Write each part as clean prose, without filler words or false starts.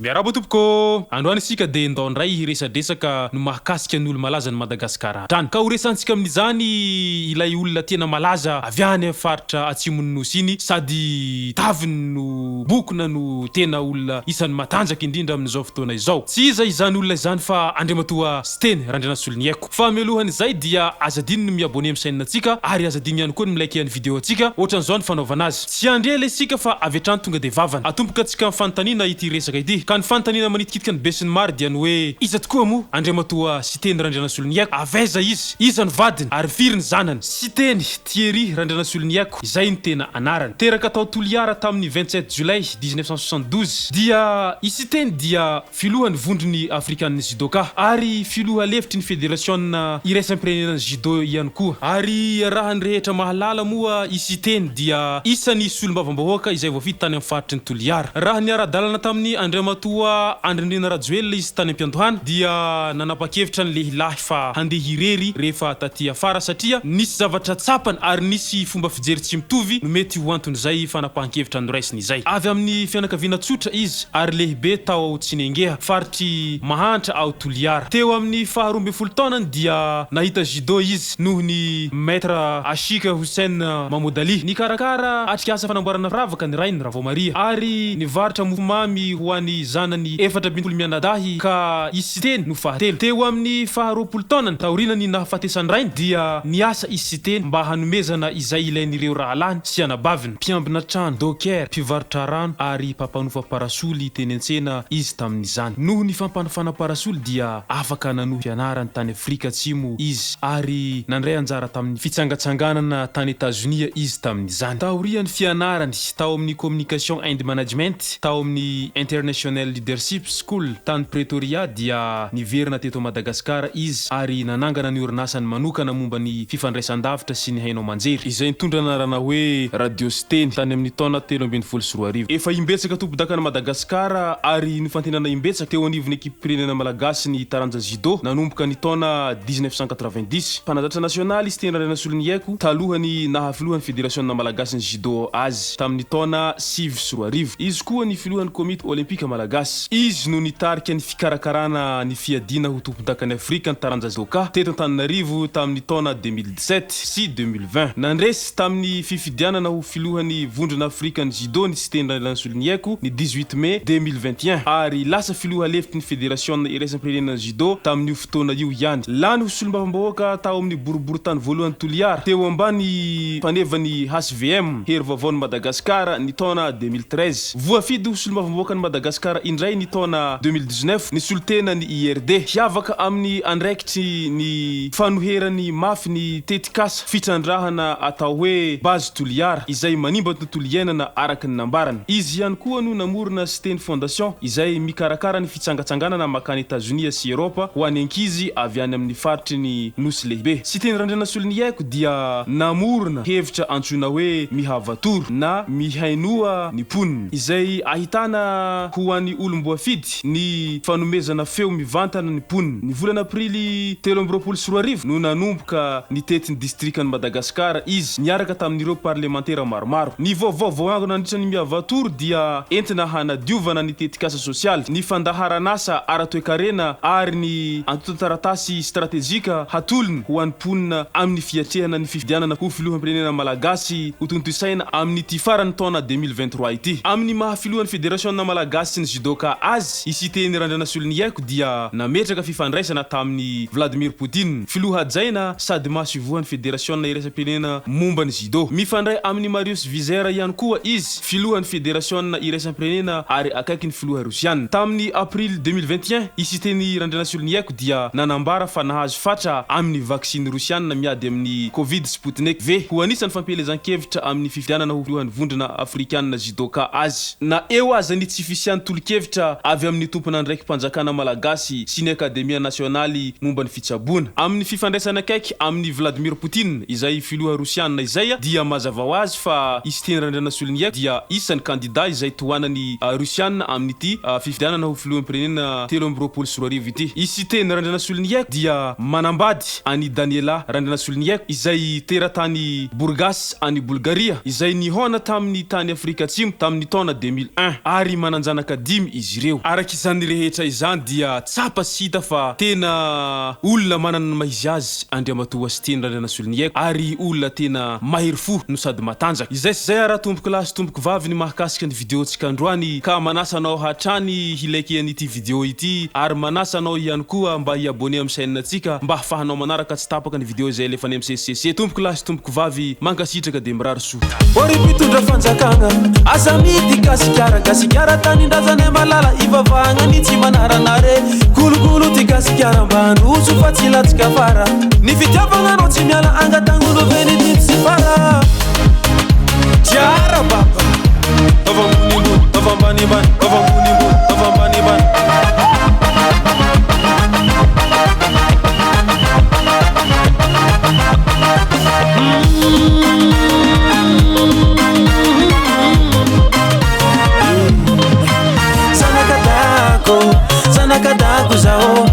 Miarahaba tompoko androany isika de ndondray resadresaka no mahakasika ny olo malaza ny Madagasikara trany ka ho resantsika amin'izany ilay olona tena malaza avy any amin'ny faritra atsimon'ny nosy iny sady taviny no bokona no tena olona isan'ny matanjaka indrindra amin'izao fotoana izao tsy iza izany olona izany fa Andriamatoa Steny Randrianasoloniaiko fa mialohan'izay dia azadiny no miabone amin'ny chaîne-natsika ary azadiny ihany koa ny milike ny vidéo atsika ohatran'izao ny fanaovana azy tsy andrela isika fa avy hatrany tonga de vavana atomboka atsika amin'ny fanontaniana ity resaka ity ka ny fanontaniana manitikitika ny be sy ny maro dia ny hoe iza tokoa mo Andriamatoa Steny Randrianasoloniaiko avaiza iza ny vadiny ary firy ny zanany Steny Thierry Randrianasoloniaiko izay ny tena anarany teraka tao Toliara tamin'ny 27 Jolay 1972 dia i Steny dia filohan'ny vondrony afrikan'ny judoka ary filoha lefitry ny fédération iraisam-pirenenan'ny judo ihany koa ary raha ny rehetra mahalala moa i Steny dia isan'ny solombavam-bahoaka izay voafity tany amin'ny faritry ny Toliara raha ny ara-dalana tamin'ny Andriamatoa Andrindrina Rajoelina izy tany am-piandohany dia nanapa-kevitra ny lehilahy fa handeha hirery rehefa taty afara satria nisy zavatra tsapany ary nisy fomba fijery tsy mitovy no mety ho anton'izay fanapahan-kevitra noraisiny izay avy amin'ny fianakaviana tsotra izy ary lehibe tao ao Tsinengeha faritry mahantra ao Toliara teo amin'ny faha 12 taonany dia nahita judo izy noho ny maître Ashika Hussein Mahmoud Ali nikarakara atrikasa fanamboarana firavaka ny rainy Ravo Maria ary nivarotra mofomamy ho an'ny zanany 7 mianadahy ka i Steny no fahatelo teo amin'ny faha 20 taonany taorinany nahafatesany rainy dia niasa i Steny mba hanomezana izay ilain'ireo rahalany sy anabaviny mpiambina trano docker mpivarotra rano ary mpampanofo parasoly teny an-tsena izy tamin'izany noho ny fampanofana parasoly dia afaka nanohy fianarany tany Afrika Atsimo izy ary nandray anjara tamin'ny fitsangatsanganana tany États-Unis izy tamin'izany taorian'ny fianarany tao amin'ny communication and management tao amin'ny international leadership school tany Pretoria dia niverina teto Madagasikara izy ary nanangana ny orinasany manokana momba ny fifandraisan-davitra sy ny hainao manjery izay nitondra anarana hoe Radio Steny tany amin'ny taona 13 efa imbetsaka tompon-dakana Madagasikara ary nifantenana imbetsaka teo anivon'ny ekipim-pirenena malagasy ny taranja judo nanomboka ny taona 1990 mpanazatra nasionaly Steny Randrianasoloniaiko talohany nahafilohan'ny fédération malagasy ny judo azy tamin'ny taona 20 izy koa ny filohan'ny komite olympique malagasy izy no nitarika ny fikarakarana ny fiadina ho tompon-dakany Afrika ny taranja judoka teto Antananarivo tamin'ny taona 2017 sy 2020 nandresy tamin'ny fifidianana ho filohan'ny vondrona Afrika ny judo ny Steny Randrianasoloniaiko ny 18 mai 2021 ary lasa filoha lefitry ny fédération iraisam-pirenenan'ny judo tamin'io fotoana io ihany lany ho solombavam-bahoaka tao amin'ny boribory tany voalohany Toliara teo ambany fanevany HVM hery vaovao ny Madagasikara ny taona 2013 voafidy ho solombavam-bahoaka ny Madagasikara indray ny taona 2019 ny solotena ny IRD hiavaka amin'ny andraikitry ny fanoherany mafy ny tetikasa fitrandrahana atao hoe base Toliara izay manimba tontolo iainana araka ny nambarany izy ihany koa no namorona Steny Fondation izay mikarakara ny fitsangatsanganana makany États-Unis sy Europa ho any ankizy avy any amin'ny faritry ny nosy lehibe Steny Randrianasoloniaiko dia namorona hevitra antsoina hoe mihavatoro na mihainoa ny poniny izay ahitana ho an'ny olom-boafidy ny fanomezana feo mivantana ny poniny ny volana aprily 2024 no nanomboka ny tetin'ny distrikan'ny Madagasikara izy niaraka tamin'ireo parlementaire maromaro ny vaovao nandritra ny mihavatoro dia entina hanadiovana ny tetikasa sosialy ny fandaharanasa ara-toekarena ary ny antotan-taratasy stratégique hatolony ho an'ny ponina amin'ny fiatrehana ny fifidianana ho filoham-pirenena malagasy ho tontosaina amin'ny ty farany taona 2023 ity amin'ny mahafilohan'ny fédération malagasy ny judoka azy i Steny Randrianasoloniaiko dia nametraka fifandraisana tamin'ny Vladimir Poutine filoha-jaina sady mahasivohan'ny fédération iraisam-pirenena momba ny judo mifandray amin'ny Marius Vizera ihany koa izy filohan'ny fédération iraisam-pirenena ary akaiky ny filoha Rusiana tamin'ny aprily 2021 i Steny Randrianasoloniaiko dia nanambara fa nahazo fatra amin'ny vaksiny Rusiana miady amin'ny Covid Sputnik V ho anisan'ny fampielezan-kevitra amin'ny fifidianana ho filohan'ny vondrona afrikanina judoka azy na eo aza ny tsy fisian'ny tolo-kevitra avy amin'ny tompona ndraiky mpanjakana malagasy sy ny akademia nasionaly momba ny fitsaboana amin'ny fifandraisana akaiky amin'ny Vladimir Poutine izay filoha Rusiana izay dia mazava ho azy fa i Steny Randrianasoloniaiko dia isan'ny kandida izay tohanany Rusiana amin'ity fifidianana ho filoham-pirenena 13 ity i Steny Randrianasoloniaiko dia manambady any Daniela Randrianasoloniaiko izay teratany Burgas any Bulgaria izay nihona tamin'ny tany Afrika Atsimo tamin'ny taona 2001 ary mananjanaka dimy izy ireo. Araky izany rehetra izany dia tsapa sy hita fa tena olona manana maizy azy Andriamatoa sy teny Randriana Solony Haiko ary olona tena mahery fo no sady matanjaka. Izay sy zay ara tompoko lahy sy tompoko vavy ny mahakasika ny vidéontsika androany ka manasa anao hatrany hilaiky an'ity vidéo ity ary manasa anao ihany koa mba hiabone amin'ny chaîne antsika mba hafahanao manaraka tsy tapaka ny vidéo izay alefa any amin'ny CCC. Tompoko lahy sy tompoko vavy mankasitraka de mirary soa. Ori pitundra fanjakana asa mity gasikara tanindrazana malala ivavagna ny tsy manaranare kulukulu ty gasikara mbandroso fa tsy latsika fara ny fitiavagna anao tsy miala angatangolo veny ty tsy fara tiara baba avambonimbony avambanimbany avambonimbony avambanimbany Zanakadago zao,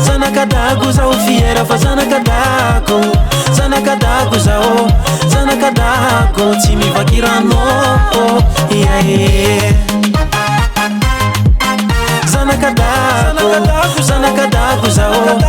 zanakadago zao fiera fa zanakadago zao, zanakadago tsy mivakirano yeah. Zanakadago zao,